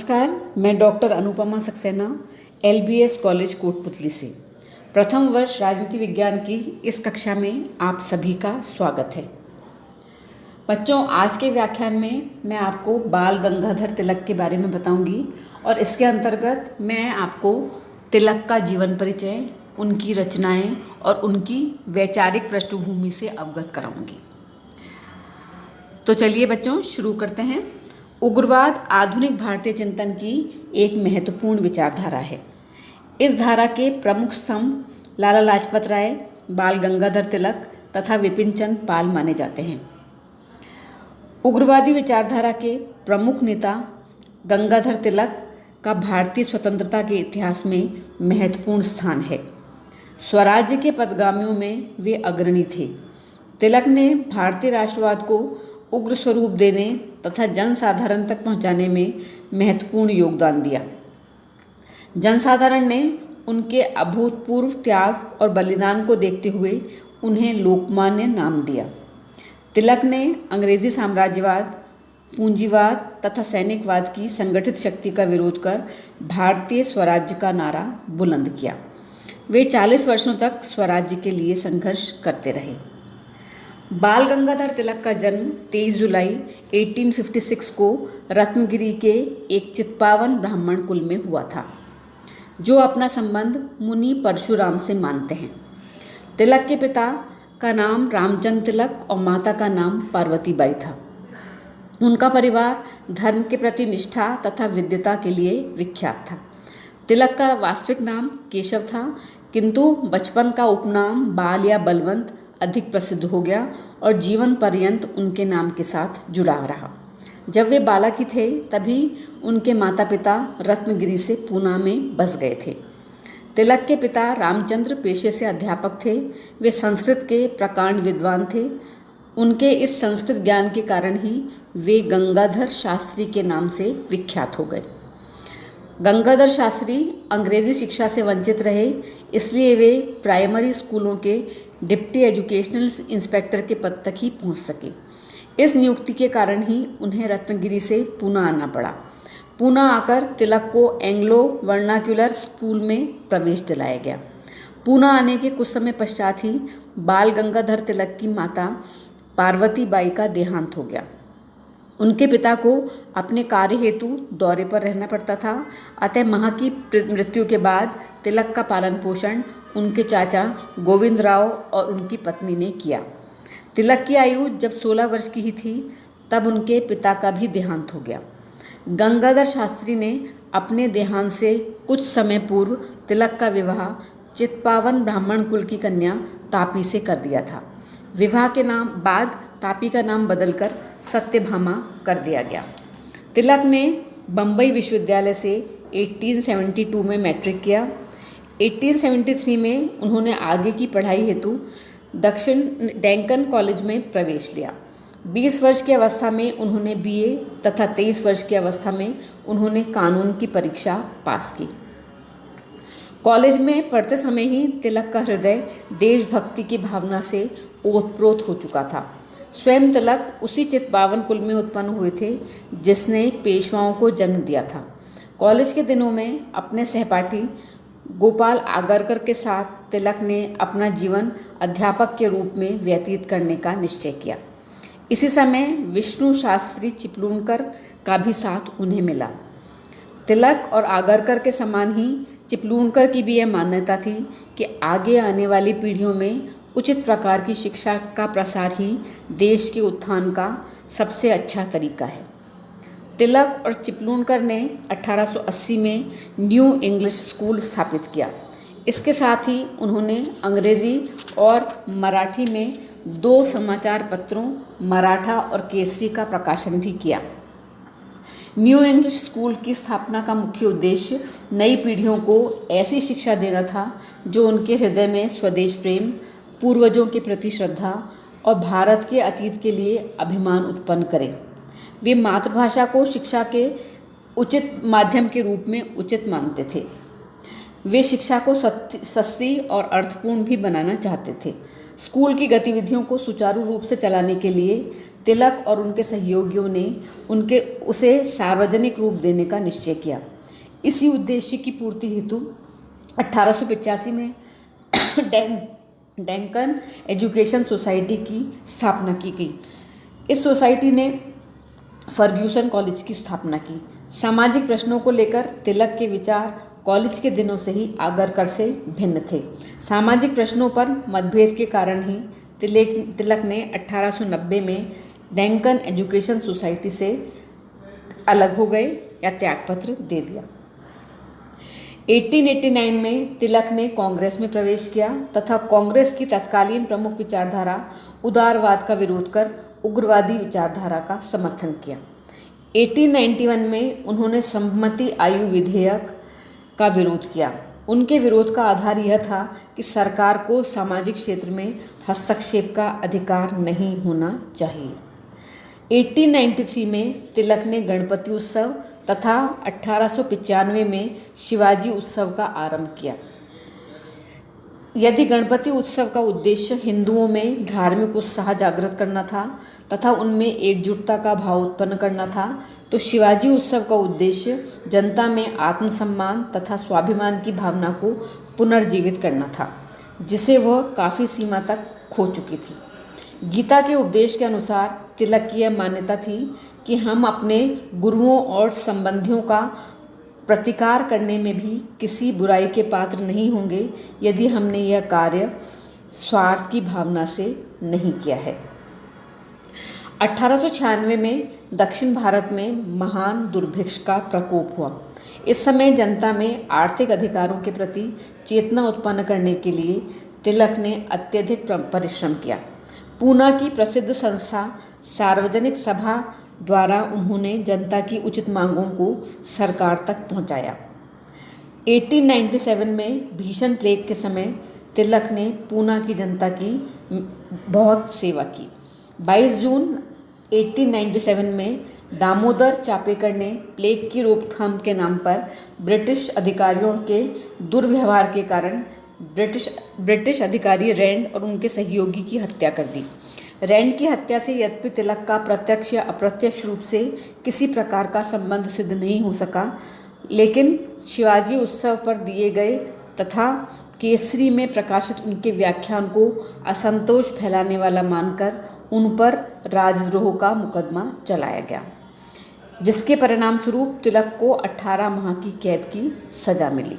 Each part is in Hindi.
नमस्कार, मैं doctor Anupama Saxena LBS college Kotputli से प्रथम वर्ष राजनीति विज्ञान की इस कक्षा में आप सभी का स्वागत है। बच्चों, आज के व्याख्यान में मैं आपको बाल गंगाधर तिलक के बारे में बताऊंगी और इसके अंतर्गत मैं आपको तिलक का जीवन परिचय, उनकी रचनाएं और उनकी वैचारिक पृष्ठभूमि से अवगत कराऊंगी। तो चलिए बच्चों, शुरू करते हैं। उग्रवाद आधुनिक भारतीय चिंतन की एक महत्वपूर्ण विचारधारा है। इस धारा के प्रमुख स्तंभ लाला लाजपत राय, बाल गंगाधर तिलक तथा विपिन चंद्र पाल माने जाते हैं। उग्रवादी विचारधारा के प्रमुख नेता गंगाधर तिलक का भारतीय स्वतंत्रता के इतिहास में महत्वपूर्ण स्थान है। स्वराज्य के पथगामियों में वे अग्रणी थे। तिलक ने भारतीय राष्ट्रवाद को उग्र स्वरूप देने तथा जनसाधारण तक पहुंचाने में महत्वपूर्ण योगदान दिया। जनसाधारण ने उनके अभूतपूर्व त्याग और बलिदान को देखते हुए उन्हें लोकमान्य नाम दिया। तिलक ने अंग्रेजी साम्राज्यवाद, पूंजीवाद तथा सैनिकवाद की संगठित शक्ति का विरोध कर भारतीय स्वराज्य का नारा बुलंद किया। वे 40 वर्षों तक स्वराज्य के लिए संघर्ष करते रहे। बाल गंगाधर तिलक का जन्म 23 जुलाई 1856 को रत्नगिरी के एक चित्पावन ब्राह्मण कुल में हुआ था, जो अपना संबंध मुनि परशुराम से मानते हैं। तिलक के पिता का नाम रामचंद्र तिलक और माता का नाम पार्वतीबाई था। उनका परिवार धर्म के प्रति निष्ठा तथा विद्वता के लिए विख्यात था। तिलक का वास्तविक नाम केशव था, किंतु बचपन का उपनाम बाल या बलवंत अधिक प्रसिद्ध हो गया और जीवन पर्यंत उनके नाम के साथ जुड़ा रहा। जब वे बालक ही थे तभी उनके माता पिता रत्नगिरी से पूना में बस गए थे। तिलक के पिता रामचंद्र पेशे से अध्यापक थे। वे संस्कृत के प्रकांड विद्वान थे। उनके इस संस्कृत ज्ञान के कारण ही वे गंगाधर शास्त्री के नाम से विख्यात हो गए। गंगाधर शास्त्री अंग्रेजी शिक्षा से वंचित रहे, इसलिए वे प्राइमरी स्कूलों के डिप्टी एजुकेशनल इंस्पेक्टर के पद तक ही पहुंच सके। इस नियुक्ति के कारण ही उन्हें रत्नगिरी से पूना आना पड़ा। पूना आकर तिलक को एंग्लो वर्नाक्युलर स्कूल में प्रवेश दिलाया गया। पूना आने के कुछ समय पश्चात ही बाल गंगाधर तिलक की माता पार्वतीबाई का देहांत हो गया। उनके पिता को अपने कार्य हेतु दौरे पर रहना पड़ता था, अतः मां की मृत्यु के बाद तिलक का पालन पोषण उनके चाचा गोविंदराव और उनकी पत्नी ने किया। तिलक की आयु जब 16 वर्ष की ही थी तब उनके पिता का भी देहांत हो गया। गंगाधर शास्त्री ने अपने देहांत से कुछ समय पूर्व तिलक का विवाह चित्पावन ब्राह्मण कुल की कन्या तापी से कर दिया था। विवाह के बाद तापी का नाम बदलकर सत्यभामा कर दिया गया। तिलक ने बम्बई विश्वविद्यालय से 1872 में मैट्रिक किया। 1873 में उन्होंने आगे की पढ़ाई हेतु दक्षिण डेंकन कॉलेज में प्रवेश लिया। 20 वर्ष की अवस्था में उन्होंने BA तथा 23 वर्ष की अवस्था में उन्होंने कानून की परीक्षा पास की। कॉलेज में पढ़ते समय ही तिलक का हृदय देशभक्ति की भावना से ओतप्रोत हो चुका था। स्वयं तिलक उसी चित्पावन कुल में उत्पन्न हुए थे जिसने पेशवाओं को जन्म दिया था। कॉलेज के दिनों में अपने सहपाठी गोपाल आगरकर के साथ तिलक ने अपना जीवन अध्यापक के रूप में व्यतीत करने का निश्चय किया। इसी समय विष्णु शास्त्री चिपलूणकर का भी साथ उन्हें मिला। तिलक और आगरकर के समान ही चिपलूणकर की भी यह मान्यता थी कि आगे आने वाली पीढ़ियों में उचित प्रकार की शिक्षा का प्रसार ही देश के उत्थान का सबसे अच्छा तरीका है। तिलक और चिपलूणकर ने 1880 में न्यू इंग्लिश स्कूल स्थापित किया। इसके साथ ही उन्होंने अंग्रेजी और मराठी में 2 समाचार पत्रों मराठा और केसरी का प्रकाशन भी किया। न्यू इंग्लिश स्कूल की स्थापना का मुख्य उद्देश्य नई पीढ़ियों को ऐसी शिक्षा देना था जो उनके हृदय में स्वदेश प्रेम, पूर्वजों के प्रति श्रद्धा और भारत के अतीत के लिए अभिमान उत्पन्न करे। वे मातृभाषा को शिक्षा के उचित माध्यम के रूप में उचित मानते थे। वे शिक्षा को सस्ती और अर्थपूर्ण भी बनाना चाहते थे। स्कूल की गतिविधियों को सुचारू रूप से चलाने के लिए तिलक और उनके सहयोगियों ने उसे सार्वजनिक रूप देने का निश्चय किया। इसी उद्देश्य की पूर्ति हेतु 1885 में डेंकन एजुकेशन सोसाइटी की स्थापना की गई। इस सोसाइटी ने फर्ग्यूसन कॉलेज की स्थापना की। सामाजिक प्रश्नों को लेकर तिलक के विचार कॉलेज के दिनों से ही आगरकर से भिन्न थे। सामाजिक प्रश्नों पर मतभेद के कारण ही तिलक ने 1890 में डेंकन एजुकेशन सोसाइटी से अलग हो गए या त्यागपत्र दे दिया। 1889 में तिलक ने कांग्रेस में प्रवेश किया तथा कांग्रेस की तत्कालीन प्रमुख विचारधारा उदारवाद का विरोध कर उग्रवादी विचारधारा का समर्थन किया। 1891 में उन्होंने सम्मति आयु विधेयक का विरोध किया। उनके विरोध का आधार यह था कि सरकार को सामाजिक क्षेत्र में हस्तक्षेप का अधिकार नहीं होना चाहिए। 1893 में तिलक ने गणपति उत्सव तथा 1895 में शिवाजी उत्सव का आरंभ किया। यदि गणपति उत्सव का उद्देश्य हिंदुओं में धार्मिक उत्साह जागृत करना था तथा उनमें एकजुटता का भाव उत्पन्न करना था, तो शिवाजी उत्सव का उद्देश्य जनता में आत्मसम्मान तथा स्वाभिमान की भावना को पुनर्जीवित करना था, जिसे वह काफ़ी सीमा तक खो चुकी थी। गीता के उपदेश के अनुसार तिलक की यह मान्यता थी कि हम अपने गुरुओं और संबंधियों का प्रतिकार करने में भी किसी बुराई के पात्र नहीं होंगे यदि हमने यह कार्य स्वार्थ की भावना से नहीं किया है। 1896 में दक्षिण भारत में महान दुर्भिक्ष का प्रकोप हुआ। इस समय जनता में आर्थिक अधिकारों के प्रति चेतना उत्पन्न करने के लिए तिलक ने अत्यधिक परिश्रम किया। पूना की प्रसिद्ध संस्था सार्वजनिक सभा द्वारा उन्होंने जनता की उचित मांगों को सरकार तक पहुंचाया। 1897 में भीषण प्लेग के समय तिलक ने पूना की जनता की बहुत सेवा की। 22 जून 1897 में दामोदर चापेकर ने प्लेग की रोकथाम के नाम पर ब्रिटिश अधिकारियों के दुर्व्यवहार के कारण ब्रिटिश अधिकारी रैंड और उनके सहयोगी की हत्या कर दी। रैंड की हत्या से यद्यपि तिलक का प्रत्यक्ष या अप्रत्यक्ष रूप से किसी प्रकार का संबंध सिद्ध नहीं हो सका, लेकिन शिवाजी उत्सव पर दिए गए तथा केसरी में प्रकाशित उनके व्याख्यान को असंतोष फैलाने वाला मानकर उन पर राजद्रोह का मुकदमा चलाया गया, जिसके परिणाम स्वरूप तिलक को 18 माह की कैद की सजा मिली।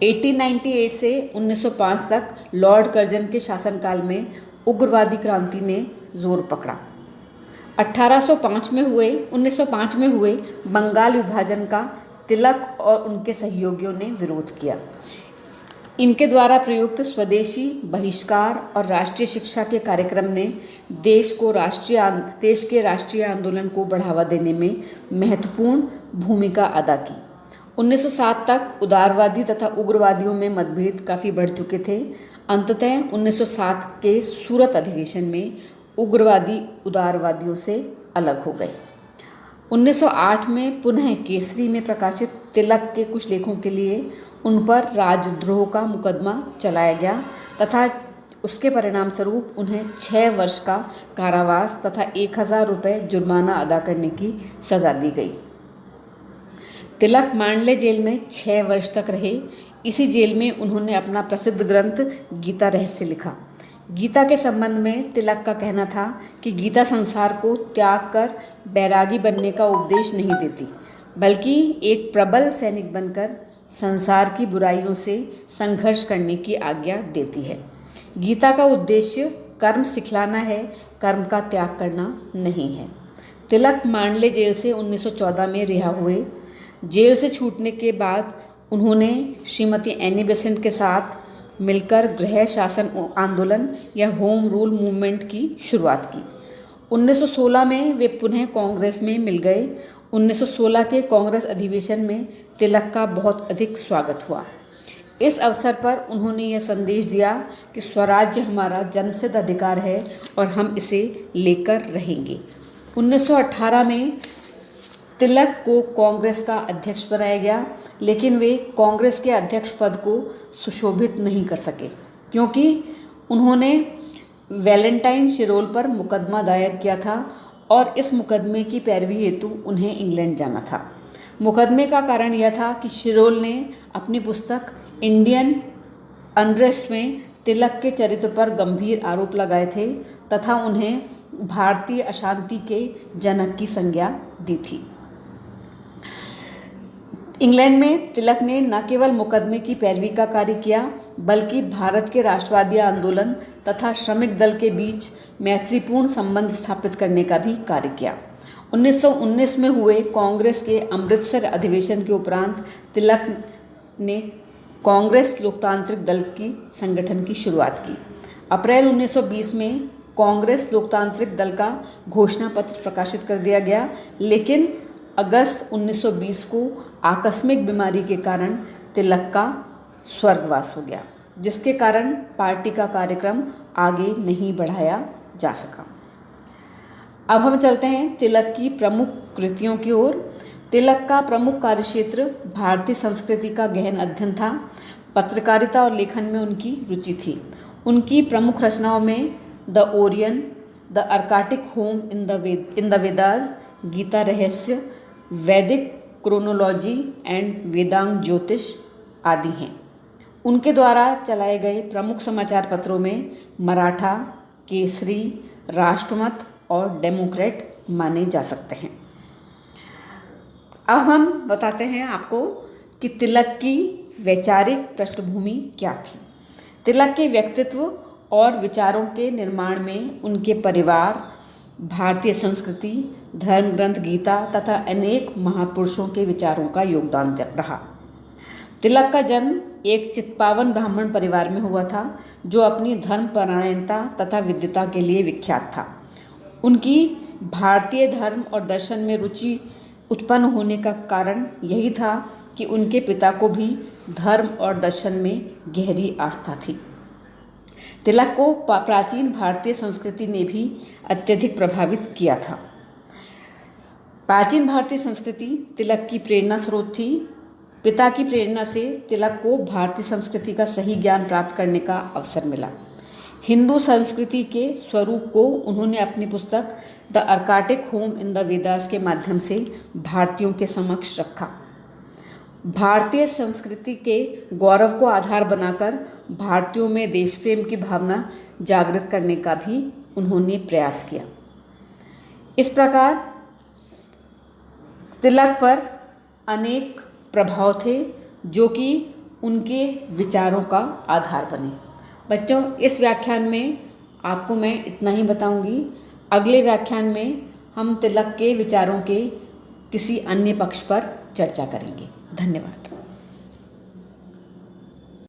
1898 से 1905 तक लॉर्ड कर्जन के शासनकाल में उग्रवादी क्रांति ने जोर पकड़ा। 1905 में हुए बंगाल विभाजन का तिलक और उनके सहयोगियों ने विरोध किया। इनके द्वारा प्रयुक्त स्वदेशी बहिष्कार और राष्ट्रीय शिक्षा के कार्यक्रम ने देश के राष्ट्रीय आंदोलन को बढ़ावा देने में महत्वपूर्ण भूमिका अदा की। 1907 तक उदारवादी तथा उग्रवादियों में मतभेद काफ़ी बढ़ चुके थे। अंततः 1907 के सूरत अधिवेशन में उग्रवादी उदारवादियों से अलग हो गए। 1908 में पुनः केसरी में प्रकाशित तिलक के कुछ लेखों के लिए उन पर राजद्रोह का मुकदमा चलाया गया तथा उसके परिणाम स्वरूप उन्हें 6 वर्ष का कारावास तथा 1000 रुपये जुर्माना अदा करने की सज़ा दी गई। तिलक मांडले जेल में 6 वर्ष तक रहे। इसी जेल में उन्होंने अपना प्रसिद्ध ग्रंथ गीता रहस्य लिखा। गीता के संबंध में तिलक का कहना था कि गीता संसार को त्याग कर बैरागी बनने का उपदेश नहीं देती, बल्कि एक प्रबल सैनिक बनकर संसार की बुराइयों से संघर्ष करने की आज्ञा देती है। गीता का उद्देश्य कर्म सिखलाना है, कर्म का त्याग करना नहीं है। तिलक मांडले जेल से 1914 में रिहा हुए। जेल से छूटने के बाद उन्होंने श्रीमती एनी बेसेंट के साथ मिलकर गृह शासन आंदोलन या होम रूल मूवमेंट की शुरुआत की। 1916 में वे पुनः कांग्रेस में मिल गए। 1916 के कांग्रेस अधिवेशन में तिलक का बहुत अधिक स्वागत हुआ। इस अवसर पर उन्होंने यह संदेश दिया कि स्वराज्य हमारा जन्मसिद्ध अधिकार है और हम इसे लेकर रहेंगे। 1918 में तिलक को कांग्रेस का अध्यक्ष बनाया गया, लेकिन वे कांग्रेस के अध्यक्ष पद को सुशोभित नहीं कर सके, क्योंकि उन्होंने वैलेंटाइन शिरोल पर मुकदमा दायर किया था और इस मुकदमे की पैरवी हेतु उन्हें इंग्लैंड जाना था। मुकदमे का कारण यह था कि शिरोल ने अपनी पुस्तक इंडियन अनरेस्ट में तिलक के चरित्र पर गंभीर आरोप लगाए थे तथा उन्हें भारतीय अशांति के जनक की संज्ञा दी थी। इंग्लैंड में तिलक ने न केवल मुकदमे की पैरवी का कार्य किया बल्कि भारत के राष्ट्रवादी आंदोलन तथा श्रमिक दल के बीच मैत्रीपूर्ण संबंध स्थापित करने का भी कार्य किया। 1919 में हुए कांग्रेस के अमृतसर अधिवेशन के उपरांत तिलक ने कांग्रेस लोकतांत्रिक दल की संगठन की शुरुआत की। अप्रैल 1920 में कांग्रेस लोकतांत्रिक दल का घोषणा पत्र प्रकाशित कर दिया गया, लेकिन अगस्त 1920 को आकस्मिक बीमारी के कारण तिलक का स्वर्गवास हो गया, जिसके कारण पार्टी का कार्यक्रम आगे नहीं बढ़ाया जा सका। अब हम चलते हैं तिलक की प्रमुख कृतियों की ओर। तिलक का प्रमुख कार्यक्षेत्र भारतीय संस्कृति का गहन अध्ययन था। पत्रकारिता और लेखन में उनकी रुचि थी। उनकी प्रमुख रचनाओं में the Orion, the Arctic home in the Vedas, Gita Rahasya, Vedic chronology and Vedang ज्योतिष आदि हैं। उनके द्वारा चलाए गए प्रमुख समाचार पत्रों में मराठा, केसरी, राष्ट्रमत और डेमोक्रेट माने जा सकते हैं। अब हम बताते हैं आपको कि तिलक की वैचारिक पृष्ठभूमि क्या थी। तिलक के व्यक्तित्व और विचारों के निर्माण में उनके परिवार, भारतीय संस्कृति, धर्म ग्रंथ गीता तथा अनेक महापुरुषों के विचारों का योगदान रहा। तिलक का जन्म एक चित्पावन ब्राह्मण परिवार में हुआ था, जो अपनी धर्मपरायणता तथा विद्वता के लिए विख्यात था। उनकी भारतीय धर्म और दर्शन में रुचि उत्पन्न होने का कारण यही था कि उनके पिता को भी धर्म और दर्शन में गहरी आस्था थी। तिलक को प्राचीन भारतीय संस्कृति ने भी अत्यधिक प्रभावित किया था। प्राचीन भारतीय संस्कृति तिलक की प्रेरणा स्रोत थी। पिता की प्रेरणा से तिलक को भारतीय संस्कृति का सही ज्ञान प्राप्त करने का अवसर मिला। हिंदू संस्कृति के स्वरूप को उन्होंने अपनी पुस्तक the Arctic home in the Vedas के माध्यम से भारतीयों के समक्ष रखा। भारतीय संस्कृति के गौरव को आधार बनाकर भारतीयों में देश प्रेम की भावना जागृत करने का भी उन्होंने प्रयास किया। इस प्रकार तिलक पर अनेक प्रभाव थे जो कि उनके विचारों का आधार बने। बच्चों, इस व्याख्यान में आपको मैं इतना ही बताऊंगी। अगले व्याख्यान में हम तिलक के विचारों के किसी अन्य पक्ष पर चर्चा करेंगे। धन्यवाद।